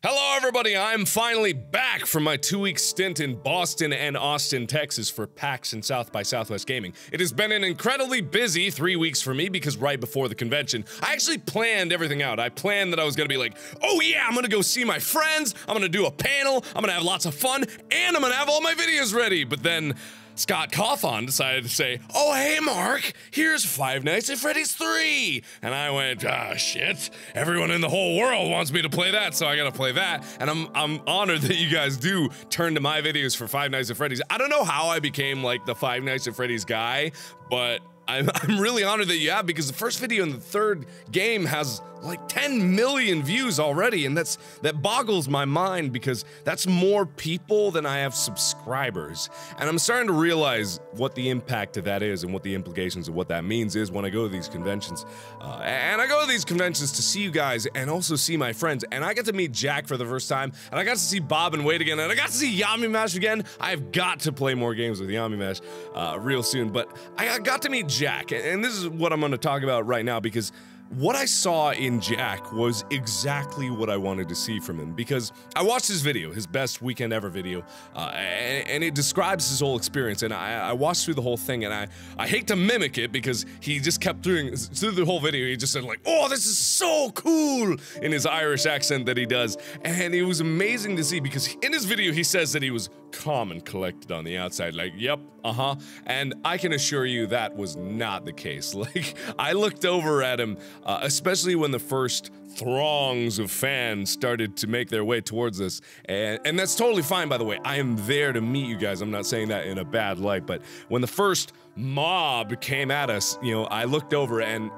Hello everybody, I'm finally back from my 2-week stint in Boston and Austin, Texas for PAX and South by Southwest Gaming. It has been an incredibly busy 3 weeks for me because right before the convention, I actually planned everything out. I planned that I was gonna be like, oh yeah, I'm gonna go see my friends, I'm gonna do a panel, I'm gonna have lots of fun, and I'm gonna have all my videos ready. But then Scott Cawthon decided to say, oh hey Mark, here's Five Nights at Freddy's 3! And I went, ah shit, everyone in the whole world wants me to play that, so I gotta play that. And I'm honored that you guys do turn to my videos for Five Nights at Freddy's. I don't know how I became like the Five Nights at Freddy's guy, but I'm really honored that you have, because the first video in the third game has like 10 million views already, and that boggles my mind because that's more people than I have subscribers. And I'm starting to realize what the impact of that is and what the implications of what that means is when I go to these conventions. And I go to these conventions to see you guys and also see my friends, and I got to meet Jack for the first time, and I got to see Bob and Wade again, and I got to see Yamimash again. I've got to play more games with Yamimash real soon, but I got to meet Jack, and this is what I'm going to talk about right now, because what I saw in Jack was exactly what I wanted to see from him, because I watched his video, his best weekend ever video, and it describes his whole experience, and I watched through the whole thing, and I hate to mimic it because he just kept doing, through the whole video, he just said like, oh, this is so cool, in his Irish accent that he does, and it was amazing to see, because in his video he says that he was calm and collected on the outside, like, yep, and I can assure you that was not the case. Like, I looked over at him, especially when the first throngs of fans started to make their way towards us, and that's totally fine, by the way. I am there to meet you guys. I'm not saying that in a bad light, but when the first mob came at us, you know, I looked over and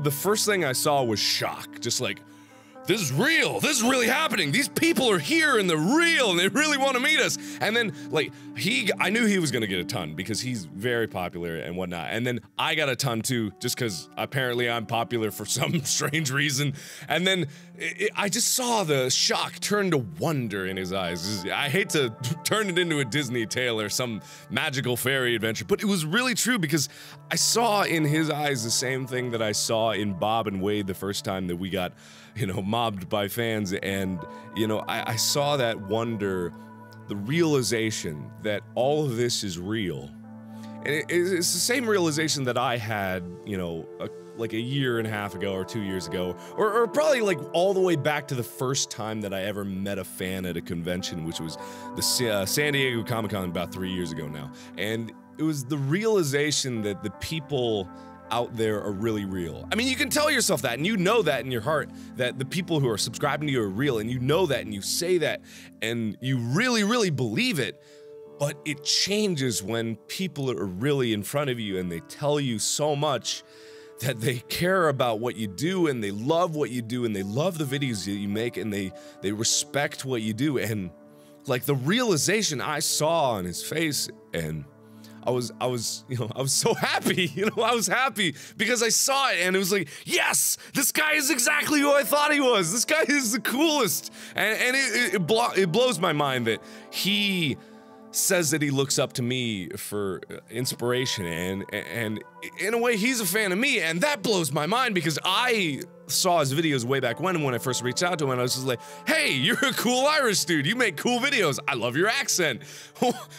the first thing I saw was shock, just like, this is real, this is really happening, these people are here and they're real and they really want to meet us. And then, like, I knew he was gonna get a ton because he's very popular and whatnot, and then I got a ton too, just because apparently I'm popular for some strange reason. And then I just saw the shock turn to wonder in his eyes. I hate to turn it into a Disney tale or some magical fairy adventure, but it was really true, because I saw in his eyes the same thing that I saw in Bob and Wade the first time that we got, you know, mobbed by fans. And, you know, I saw that wonder, the realization that all of this is real. And it's the same realization that I had, you know, like a year and a half ago or 2 years ago, or probably like all the way back to the first time that I ever met a fan at a convention, which was the San Diego Comic-Con about 3 years ago now. And it was the realization that the people out there are really real. I mean, you can tell yourself that, and you know that in your heart, that the people who are subscribing to you are real, and you know that, and you say that, and you really, really believe it. But it changes when people are really in front of you and they tell you so much that they care about what you do, and they love what you do, and they love the videos that you make, and they respect what you do. And like, the realization I saw on his face, and I was, you know, I was so happy, you know, I was happy because I saw it and it was like, yes, this guy is exactly who I thought he was. This guy is the coolest. And it blows my mind that he says that he looks up to me for inspiration, and in a way he's a fan of me, and that blows my mind because I saw his videos way back when I first reached out to him, and I was just like, hey, you're a cool Irish dude, you make cool videos, I love your accent,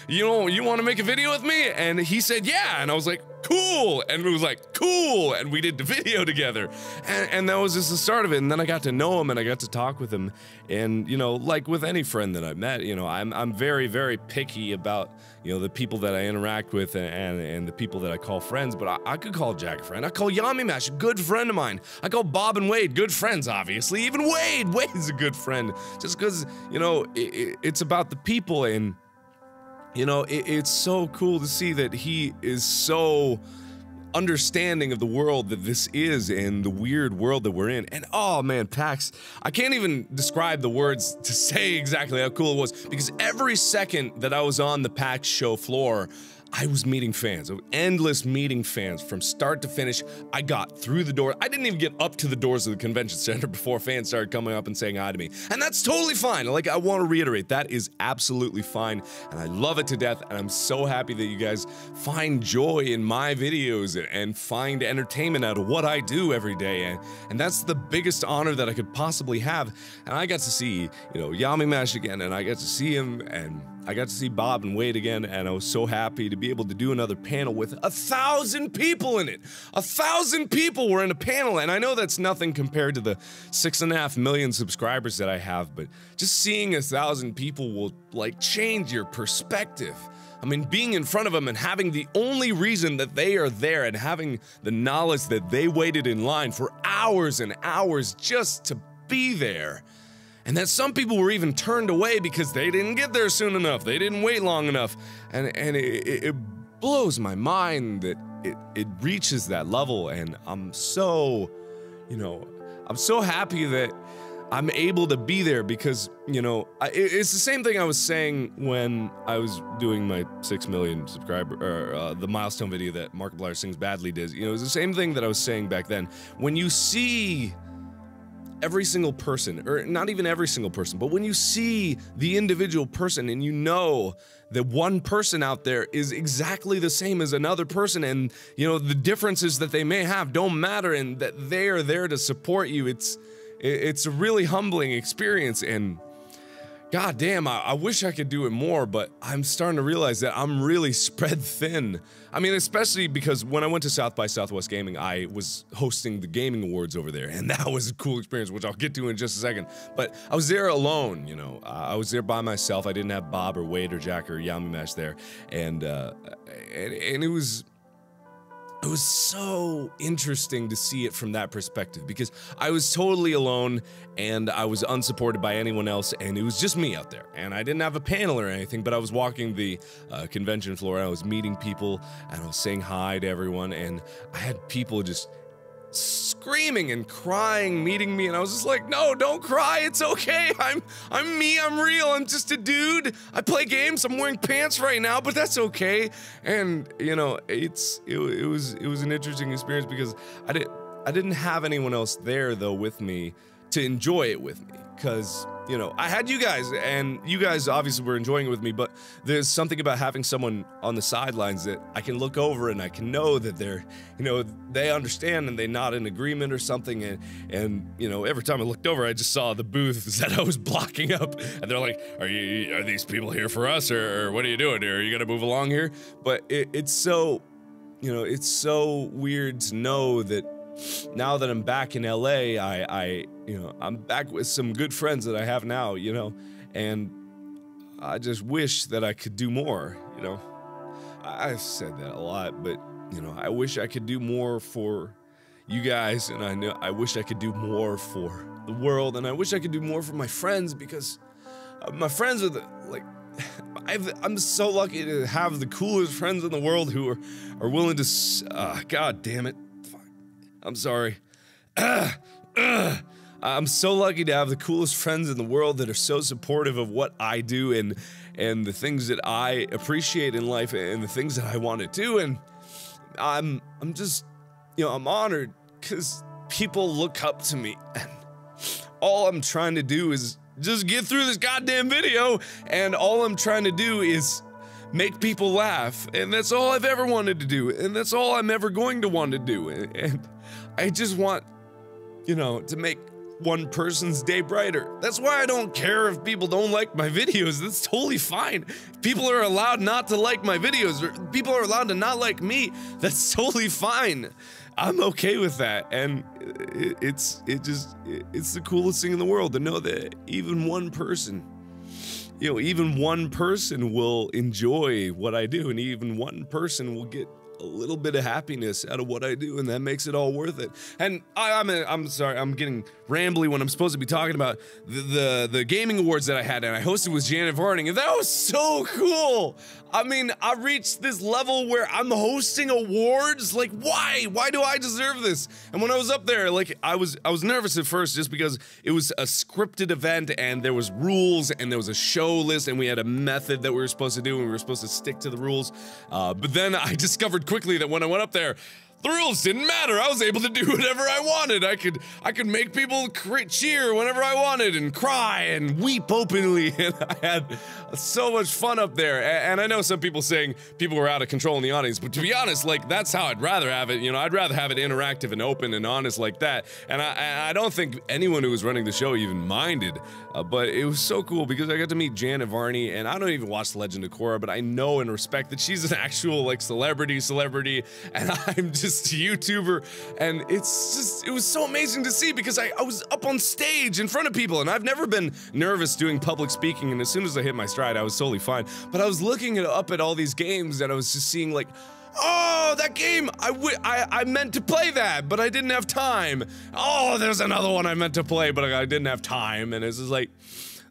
you know, you want to make a video with me? And he said yeah, and I was like, cool, and it was like, cool, and we did the video together, and that was just the start of it. And then I got to know him and I got to talk with him, and you know, like with any friend that I met, you know, I'm very, very picky about, you know, the people that I interact with and the people that I call friends. But I could call Jack a friend, I call Yamimash a good friend of mine, I call Bob and Wade good friends, obviously, even Wade's a good friend, just because, you know, it's about the people. And you know, it's so cool to see that he is so understanding of the world that this is and the weird world that we're in. And oh man, PAX, I can't even describe the words to say exactly how cool it was, because every second that I was on the PAX show floor, I was meeting fans, endless meeting fans from start to finish. I got through the door. I didn't even get up to the doors of the convention center before fans started coming up and saying hi to me. And that's totally fine. Like, I want to reiterate, that is absolutely fine. And I love it to death. And I'm so happy that you guys find joy in my videos and find entertainment out of what I do every day. And that's the biggest honor that I could possibly have. And I got to see, you know, Yamimash again, and I got to see him, and I got to see Bob and Wade again, and I was so happy to be able to do another panel with 1,000 people in it. 1,000 people were in a panel, and I know that's nothing compared to the 6.5 million subscribers that I have, but just seeing 1,000 people will, like, change your perspective. I mean, being in front of them and having the only reason that they are there and having the knowledge that they waited in line for hours and hours just to be there. And that some people were even turned away because they didn't get there soon enough, they didn't wait long enough, and it blows my mind that it reaches that level. And I'm so, you know, I'm so happy that I'm able to be there because, you know, it's the same thing I was saying when I was doing my 6 million subscriber, or the milestone video that Markiplier Sings Badly did. You know, it was the same thing that I was saying back then. When you see every single person, or not even every single person, but when you see the individual person and you know that one person out there is exactly the same as another person, and, you know, the differences that they may have don't matter, and that they are there to support you, it's a really humbling experience. And god damn, I wish I could do it more, but I'm starting to realize that I'm really spread thin. I mean, especially because when I went to South by Southwest Gaming, I was hosting the gaming awards over there, and that was a cool experience, which I'll get to in just a second. But I was there alone, you know. I was there by myself. I didn't have Bob or Wade or Jack or Yamimash there, and it was so interesting to see it from that perspective, because I was totally alone and I was unsupported by anyone else, and it was just me out there, and I didn't have a panel or anything, but I was walking the convention floor, and I was meeting people, and I was saying hi to everyone, and I had people just screaming and crying meeting me, and I was just like, no, don't cry, it's okay, I'm me, I'm real, I'm just a dude, I play games, I'm wearing pants right now, but that's okay. And, you know, it was an interesting experience because I didn't have anyone else there though with me to enjoy it with me, because, you know, I had you guys, and you guys obviously were enjoying it with me, but there's something about having someone on the sidelines that I can look over and I can know that they're, you know, they understand and they nod in agreement or something, and you know, every time I looked over, I just saw the booths that I was blocking up, and they're like, are these people here for us, or what are you doing here? Are you gonna move along here? But it's so, you know, it's so weird to know that now that I'm back in LA, you know, I'm back with some good friends that I have now, you know, and I just wish that I could do more, you know. I've said that a lot, but, you know, I wish I could do more for you guys, and I wish I could do more for the world, and I wish I could do more for my friends, because my friends are like, I'm so lucky to have the coolest friends in the world who are willing to, god damn it. I'm sorry. I'm so lucky to have the coolest friends in the world that are so supportive of what I do and the things that I appreciate in life and the things that I want to do. And I'm just, you know, I'm honored because people look up to me, and all I'm trying to do is just get through this goddamn video, and all I'm trying to do is make people laugh, and that's all I've ever wanted to do, and that's all I'm ever going to want to do, and I just want, you know, to make one person's day brighter. That's why I don't care if people don't like my videos. That's totally fine. People are allowed not to like my videos, or people are allowed to not like me. That's totally fine. I'm okay with that, and it's the coolest thing in the world to know that even one person, you know, even one person will enjoy what I do, and even one person will get a little bit of happiness out of what I do, and that makes it all worth it. And I'm sorry, I'm getting rambly when I'm supposed to be talking about the gaming awards that I had, and I hosted with Janet Varning, and that was so cool. I mean, I reached this level where I'm hosting awards. Like, why? Why do I deserve this? And when I was up there, like, I was nervous at first just because it was a scripted event and there was rules and there was a show list and we had a method that we were supposed to do and we were supposed to stick to the rules. But then I discovered quickly that when I went up there, the rules didn't matter. I was able to do whatever I wanted. I could make people cheer whenever I wanted and cry and weep openly, and I had so much fun up there. And I know some people saying people were out of control in the audience, but to be honest, like, that's how I'd rather have it. You know, I'd rather have it interactive and open and honest like that. And I don't think anyone who was running the show even minded, but it was so cool because I got to meet Janet Varney, and I don't even watch The Legend of Korra, but I know and respect that she's an actual, like, celebrity, and I'm just a YouTuber, and it was so amazing to see because I was up on stage in front of people, and I've never been nervous doing public speaking, and as soon as I hit my stride, I was totally fine. But I was looking up at all these games, and I was just seeing, like, oh, that game, I meant to play that, but I didn't have time. Oh, there's another one I meant to play, but I didn't have time, and it's just like,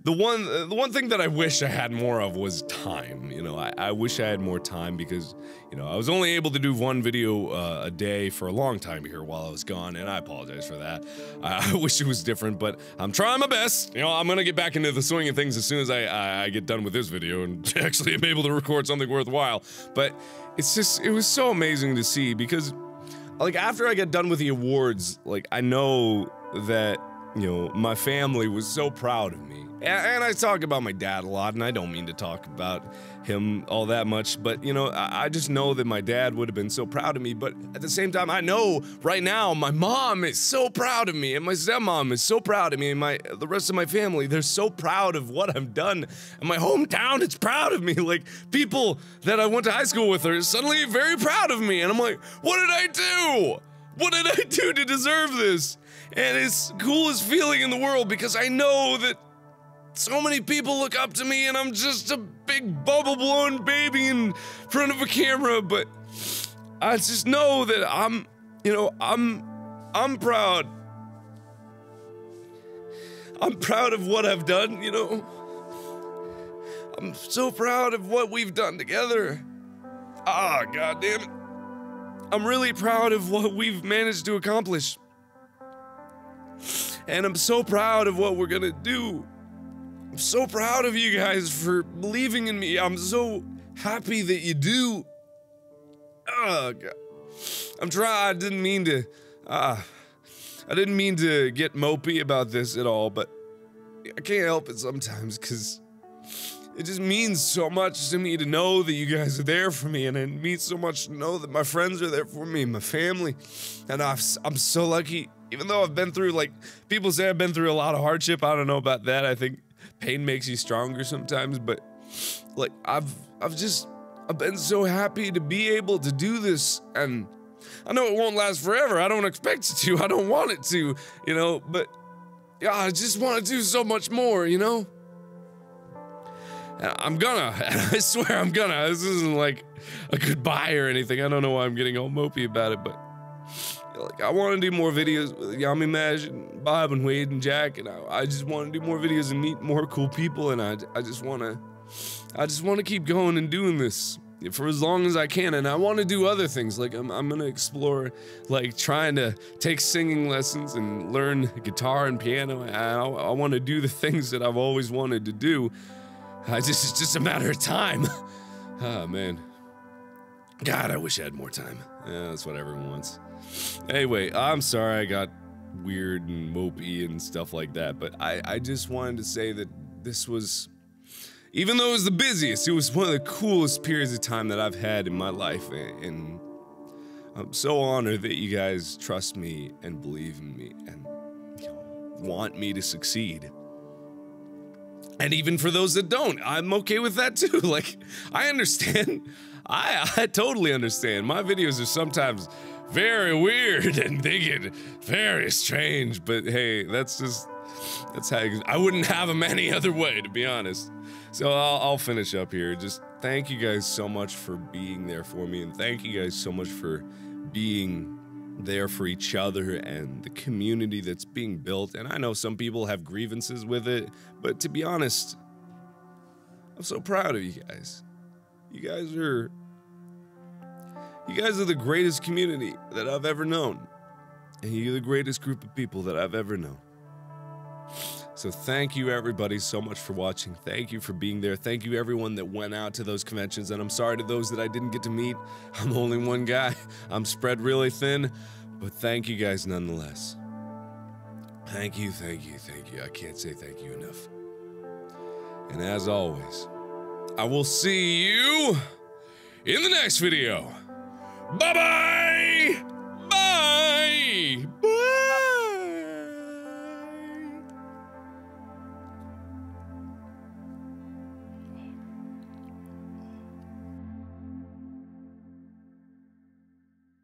the one thing that I wish I had more of was time. You know, I wish I had more time because, you know, I was only able to do one video a day for a long time here while I was gone, and I apologize for that. I wish it was different, but I'm trying my best. You know, I'm gonna get back into the swing of things as soon as I get done with this video and actually am able to record something worthwhile. But it's just, it was so amazing to see because, like, after I get done with the awards, like, I know that, you know, my family was so proud of me. And I talk about my dad a lot, and I don't mean to talk about him all that much, but, you know, I just know that my dad would have been so proud of me, but at the same time, I know right now my mom is so proud of me, and my stepmom is so proud of me, and the rest of my family, they're so proud of what I've done, and my hometown is proud of me. Like, people that I went to high school with are suddenly very proud of me, and I'm like, what did I do? What did I do to deserve this? And it's the coolest feeling in the world because I know that so many people look up to me and I'm just a big bubble-blown baby in front of a camera, but I just know that I'm proud. I'm proud of what I've done, you know? I'm so proud of what we've done together. Ah, God damn it. I'm really proud of what we've managed to accomplish. And I'm so proud of what we're gonna do. I'm so proud of you guys for believing in me. I'm so happy that you do. Oh, God. I didn't mean to get mopey about this at all, but I can't help it sometimes because it just means so much to me to know that you guys are there for me, and it means so much to know that my friends are there for me, my family, and I'm so lucky. Even though I've been through, like, people say I've been through a lot of hardship, I don't know about that. I think pain makes you stronger sometimes, but, like, I've been so happy to be able to do this, and I know it won't last forever. I don't expect it to. I don't want it to, you know, but, yeah, I just want to do so much more, you know? And I'm gonna, and I swear I'm gonna. This isn't, like, a goodbye or anything. I don't know why I'm getting all mopey about it, but, like, I want to do more videos with Yamimash and Bob and Wade and Jack, and I just want to do more videos and meet more cool people, and I just want to keep going and doing this for as long as I can, and I want to do other things. Like, I'm gonna explore, like, trying to take singing lessons and learn guitar and piano. I want to do the things that I've always wanted to do. It's just a matter of time. Oh, man. God, I wish I had more time. Yeah, that's what everyone wants. Anyway, I'm sorry I got weird and mopey and stuff like that, but I just wanted to say that this was, even though it was the busiest, it was one of the coolest periods of time that I've had in my life, and I'm so honored that you guys trust me and believe in me and, you know, want me to succeed. And even for those that don't, I'm okay with that too. Like, I understand. I totally understand. My videos are sometimes very weird and they get very strange, but hey, that's how I wouldn't have them any other way, to be honest. So I'll finish up here. Just thank you guys so much for being there for me, and thank you guys so much for being there for each other and the community that's being built. And I know some people have grievances with it, but to be honest, I'm so proud of you guys. You guys are the greatest community that I've ever known. And you're the greatest group of people that I've ever known. So thank you everybody so much for watching. Thank you for being there. Thank you everyone that went out to those conventions. And I'm sorry to those that I didn't get to meet. I'm only one guy. I'm spread really thin. But thank you guys nonetheless. Thank you, thank you, thank you. I can't say thank you enough. And as always, I will see you in the next video. Bye-bye!